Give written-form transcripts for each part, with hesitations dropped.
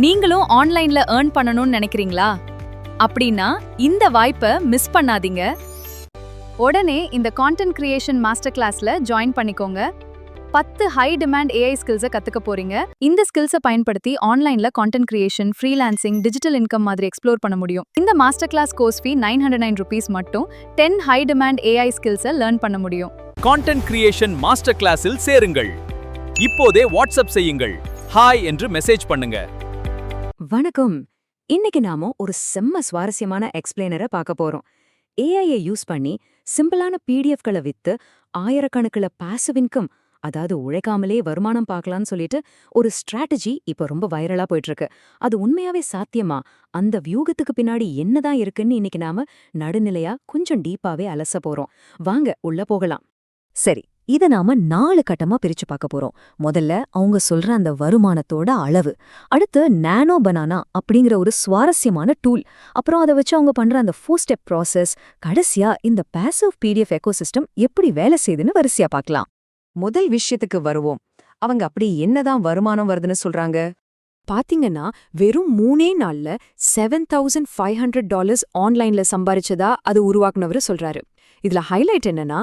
நீங்களும் ஆன்லைன்ல ஏர்ன் பண்ணணும்னு நினைக்கிறீங்களா? அப்படின்னா இந்த வாய்ப்பை மிஸ் பண்ணாதீங்க. உடனே இந்த கான்டென்ட் கிரியேஷன் மாஸ்டர் கிளாஸ்ல ஜாயின் பண்ணிக்கோங்க. 10 ஹை டிமாண்ட் ஏஐ ஸ்கில்ஸை கத்துக்க போறீங்க. இந்த ஸ்கில்ஸை பயன்படுத்தி ஆன்லைன்ல content creation, freelancing, digital income மாதிரி எக்ஸ்ப்ளோர் பண்ண முடியும். இந்த மாஸ்டர் கிளாஸ் கோர்ஸ் ஃபீ ₹909 மட்டும் 10 ஹை டிமாண்ட் ஏஐ ஸ்கில்ஸை லேர்ன் பண்ண முடியும். கான்டென்ட் கிரியேஷன் மாஸ்டர் கிளாஸில் சேருங்கள். இப்போதே வாட்ஸ்அப் செய்யுங்கள். ஹாய் என்று மெசேஜ் பண்ணுங்க. வணக்கம். இன்னைக்கு நாம ஒரு செம்ம சுவாரஸ்யமான எக்ஸ்பிளைனரை பார்க்க போறோம். ஏஐயை யூஸ் பண்ணி சிம்பிளான பிடிஎஃப்களை வித்து ஆயிரக்கணக்கில் பாசிவ் இன்கம், அதாவது உழைக்காமலே வருமானம் பார்க்கலாம்னு சொல்லிட்டு ஒரு ஸ்ட்ராட்டஜி இப்ப ரொம்ப வைரலா போயிட்டு இருக்கு. அது உண்மையாவே சாத்தியமா? அந்த வியூகத்துக்கு பின்னாடி என்னதான் இருக்குன்னு இன்னைக்கு நாம நடுநிலையா கொஞ்சம் டீப்பாவே அலச போறோம். வாங்க உள்ள போகலாம். சரி, இத நாம 4 கட்டமா பிரிச்சு பார்க்க போறோம். முதல்ல அவங்க சொல்ற அந்த வருமானத்தோட அளவு, அடுத்து நானோ பனானா அப்படிங்கிற ஒரு சுவாரஸ்யமான டூல், அப்புறம் அதை வச்சு அவங்க பண்ற அந்த 4 ஸ்டெப் ப்ராசஸ், கடைசியா இந்த பாசிவ் பிடிஎஃப் எக்கோசிஸ்டம் எப்படி வேலை செய்யுதுன்னு வரிசையா பார்க்கலாம். முதல் விஷயத்துக்கு வருவோம். அவங்க அப்படி என்னதான் வருமானம் வருதுன்னு சொல்றாங்க? பாத்தீங்கன்னா வெறும் 3 நாள்ல $7,500 ஆன்லைன்ல சம்பாரிச்சதா அது உருவாக்குனவரு சொல்றாரு. இதுல ஹைலைட் என்னன்னா,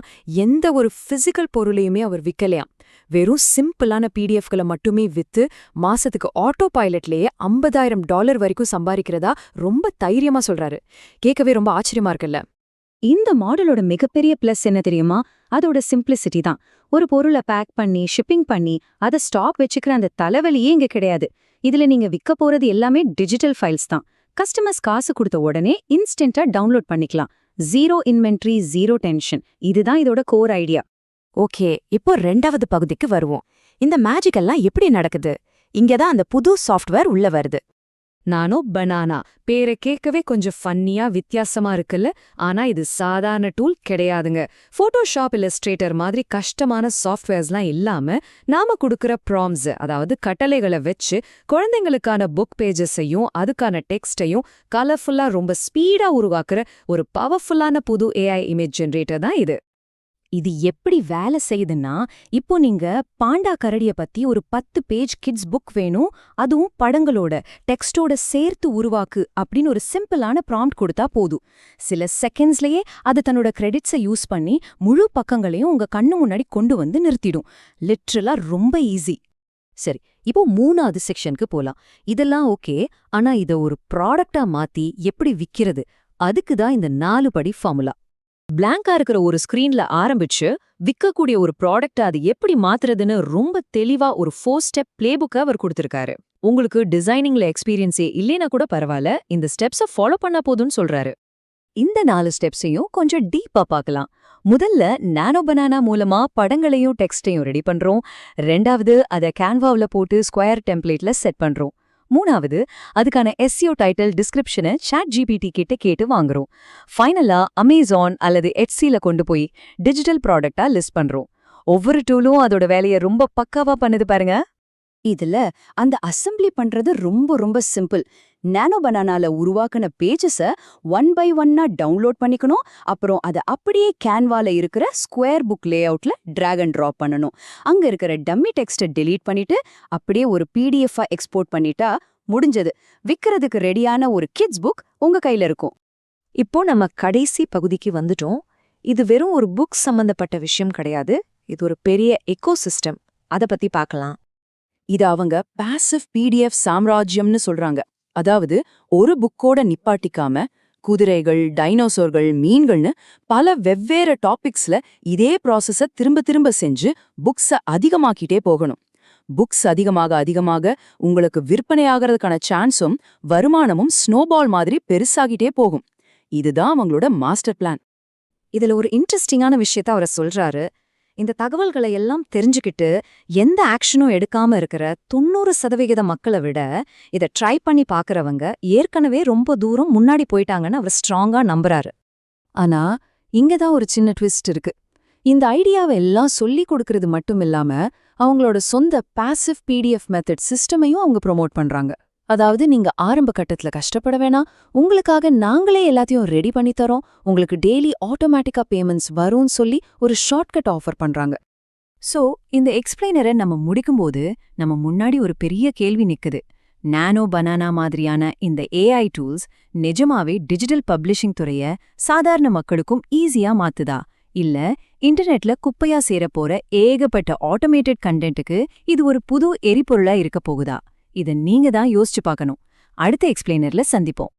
எந்த ஒரு பிசிக்கல் பொருளையுமே அவர் விக்கலையாம். வெறும் சிம்பிளான பிடிஎஃப்களை மட்டுமே வித்து மாசத்துக்கு ஆட்டோ பைலட்லயே $50,000 வரைக்கும் சம்பாதிக்கிறதா ரொம்ப தைரியமா சொல்றாரு. கேட்கவே ரொம்ப ஆச்சரியமா இருக்குல்ல? இந்த மாடலோட மிகப்பெரிய பிளஸ் என்ன தெரியுமா? அதோட சிம்பிளிசிட்டி தான். ஒரு பொருளை பேக் பண்ணி ஷிப்பிங் பண்ணி அதை ஸ்டாக் வச்சுக்கிற அந்த தலைவலியே இங்க கிடையாது. இதுல நீங்க விற்க போறது எல்லாமே டிஜிட்டல் ஃபைல்ஸ் தான். கஸ்டமர்ஸ் காசு கொடுத்த உடனே இன்ஸ்டன்டா டவுன்லோட் பண்ணிக்கலாம். Zero inventory, zero tension. இதுதான் இதோட கோர் ஐடியா. ஓகே, இப்போ 2வது பகுதிக்கு வருவோம். இந்த மேஜிக் எல்லாம் எப்படி நடக்குது? இங்கதான் அந்த புது சாஃப்ட்வேர் உள்ள வருது. நானோ பனானா பேரை கேட்கவே கொஞ்சம் ஃபன்னியா வித்தியாசமா இருக்குல்ல? ஆனா இது சாதாரண டூல் கிடையாதுங்க. போட்டோஷாப், இல்லஸ்ட்ரேட்டர் மாதிரி கஷ்டமான சாஃப்ட்வேர்ஸ்லாம் இல்லாம நாம கொடுக்கற ப்ராம்ஸ், அதாவது கட்டளைகளை வச்சு குழந்தைங்களுக்கான புக் பேஜஸையும் அதுக்கான டெக்ஸ்டையும் கலர்ஃபுல்லா ரொம்ப ஸ்பீடா உருவாக்குற ஒரு பவர்ஃபுல்லான புது ஏஐ இமேஜ் ஜெனரேட்டர் தான் இது. இது எப்படி வேலை செய்யுதுன்னா, இப்போ நீங்க பாண்டா கரடிய பத்தி ஒரு 10 பேஜ் கிட்ஸ் புக் வேணும், அதுவும் படங்களோட டெக்ஸ்டோட சேர்த்து உருவாக்கு அப்படின்னு ஒரு சிம்பிளான ப்ராம்ப்ட் கொடுத்தா போதும். சில செகண்ட்ஸ்லயே அது தன்னோட கிரெடிட்ஸை யூஸ் பண்ணி முழு பக்கங்களையும் உங்க கண்ணு முன்னாடி கொண்டு வந்து நிறுத்திடும். லிட்ரலா ரொம்ப ஈஸி. சரி, இப்போ 3வது செக்ஷனுக்கு போலாம். இதெல்லாம் ஓகே, ஆனா இத ஒரு ப்ராடக்டா மாத்தி எப்படி விக்கிறது? அதுக்கு தான் இந்த 4 படி ஃபார்முலா. பிளாங்கா இருக்கிற ஒரு ஸ்கிரீன்ல ஆரம்பிச்சு விற்கக்கூடிய ஒரு ப்ராடக்ட் அது எப்படி மாத்துறதுன்னு ரொம்ப தெளிவா ஒரு 4 ஸ்டெப் பிளேபுக்கை அவர் கொடுத்திருக்காரு. உங்களுக்கு டிசைனிங்ல எக்ஸ்பீரியன்ஸே இல்லைனா கூட பரவாயில்ல, இந்த ஸ்டெப்ஸை ஃபாலோ பண்ணா போதும்னு சொல்றாரு. இந்த 4 ஸ்டெப்ஸையும் கொஞ்சம் டீப்பா பார்க்கலாம். முதல்ல நானோ பனானா மூலமா படங்களையும் டெக்ஸ்டையும் ரெடி பண்றோம். 2வது அதை கேன்வாவில் போட்டு ஸ்கொயர் டெம்ப்ளேட்ல செட் பண்றோம். 3வது அதுக்கான எஸ்இஓ டைட்டில், டிஸ்கிரிப்ஷனை ChatGPT கிட்ட கேட்டு வாங்குறோம். ஃபைனலா அமேசான் அல்லது எட்சில கொண்டு போய் டிஜிட்டல் ப்ராடக்டா லிஸ்ட் பண்றோம். ஒவ்வொரு டூலும் அதோட வேலையை ரொம்ப பக்காவா பண்ணுது பாருங்க. இதுல அந்த அசெம்பிளி பண்றது ரொம்ப ரொம்ப சிம்பிள். நானோ பனானால உருவாக்கின பேஜஸை 1 by 1 டவுன்லோட் பண்ணிக்கணும். அப்புறம் அதை அப்படியே கேன்வால இருக்கிற ஸ்கொயர் புக் லே அவுட்ல டிராக் அண்ட் ட்ராப் பண்ணணும். அங்க இருக்கிற டம்மி டெக்ஸ்ட்டை டெலீட் பண்ணிட்டு அப்படியே ஒரு பிடிஎஃப் எக்ஸ்போர்ட் பண்ணிட்டா முடிஞ்சது. விற்கிறதுக்கு ரெடியான ஒரு கிட்ஸ் புக் உங்க கையில இருக்கும். இப்போ நம்ம கடைசி பகுதிக்கு வந்துட்டோம். இது வெறும் ஒரு புக் சம்பந்தப்பட்ட விஷயம் கிடையாது, இது ஒரு பெரிய எக்கோசிஸ்டம். அதை பத்தி பார்க்கலாம். இது அவங்க பாசிவ் பிடிஎஃப் சாம்ராஜ்யம்னு சொல்றாங்க. அதாவது ஒரு புக்கோட நிப்பாட்டிக்காம குதிரைகள், டைனோசோர்கள், மீன்கள்னு பல வெவ்வேறு டாபிக்ஸ்ல இதே ப்ராசஸ திரும்ப திரும்ப செஞ்சு புக்ஸ அதிகமாக்கிட்டே போகணும். புக்ஸ் அதிகமாக உங்களுக்கு விற்பனையாகிறதுக்கான சான்ஸும் வருமானமும் ஸ்னோபால் மாதிரி பெருசாகிட்டே போகும். இதுதான் அவங்களோட மாஸ்டர் பிளான். இதுல ஒரு இன்ட்ரெஸ்டிங்கான விஷயத்த அவர் சொல்றாரு. இந்த தகவல்களை எல்லாம் தெரிஞ்சுக்கிட்டு எந்த ஆக்ஷனும் எடுக்காம இருக்கிற 90% மக்களை விட இதை ட்ரை பண்ணி பார்க்கறவங்க ஏற்கனவே ரொம்ப தூரம் முன்னாடி போயிட்டாங்கன்னு அவர் ஸ்ட்ராங்கா நம்புறாரு. ஆனா இங்கதான் ஒரு சின்ன ட்விஸ்ட் இருக்கு. இந்த ஐடியாவை எல்லாம் சொல்லி கொடுக்கறது மட்டும் இல்லாம அவங்களோட சொந்த பாசிவ் பிடிஎஃப் மெத்தட் சிஸ்டமையும் அவங்க ப்ரொமோட் பண்றாங்க. அதாவது நீங்க ஆரம்ப கட்டத்துல கஷ்டப்பட வேணாம், உங்களுக்காக நாங்களே எல்லாத்தையும் ரெடி பண்ணி தரோம், உங்களுக்கு டெய்லி ஆட்டோமேட்டிக்கா பேமெண்ட்ஸ் வரும்னு சொல்லி ஒரு ஷார்ட்கட் ஆஃபர் பண்றாங்க. சோ இந்த எக்ஸ்பிளைனரை நம்ம முடிக்கும்போது நம்ம முன்னாடி ஒரு பெரிய கேள்வி நிக்குது. நானோ பனானா மாதிரியான இந்த ஏஐ டூல்ஸ் நிஜமாவே டிஜிட்டல் பப்ளிஷிங் துறைய சாதாரண மக்களுக்கும் ஈஸியா மாத்துதா? இல்ல இன்டர்நெட்ல குப்பையா சேரப்போற ஏகப்பட்ட ஆட்டோமேட்டட் கண்டென்ட்டுக்கு இது ஒரு புது எரிபொருளா இருக்க போகுதா? இத நீங்க தான் யோசிச்சு பார்க்கணும். அடுத்த எக்ஸ்பிளைனர்ல சந்திப்போம்.